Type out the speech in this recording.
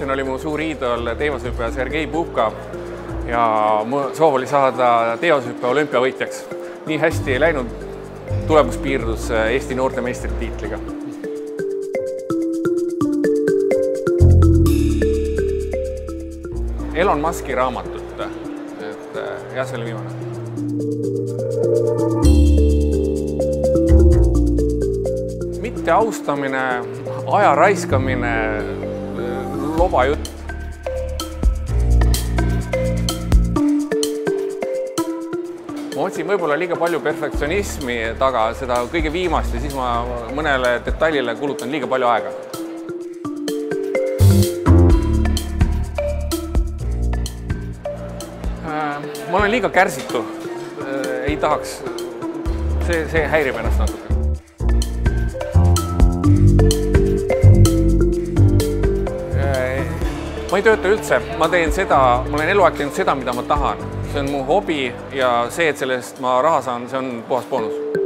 alustasin, oli mu suur iidol teevashüppaja Sergei Bubka ja mu soov oli saada teevashüppe olümpiavõitjaks. Nii hästi ei läinud, tulemus piirdus Eesti noorte meistritiitliga. Elon Muski raamatut, jah, see oli viimane. Mitte austamine, aja raiskamine, loba jutt. Ma otsin võib-olla liiga palju perfektsionismi taga, seda kõige viimast ja siis ma mõnele detailile kulutan liiga palju aega. Ma olen liiga kärsitu, ei tahaks, see häirib ennast natuke. Ma ei tööta üldse, ma olen eluaeg teinud seda, mida ma tahan. See on mu hobi ja see, et sellest ma raha saan, see on puhas boonus.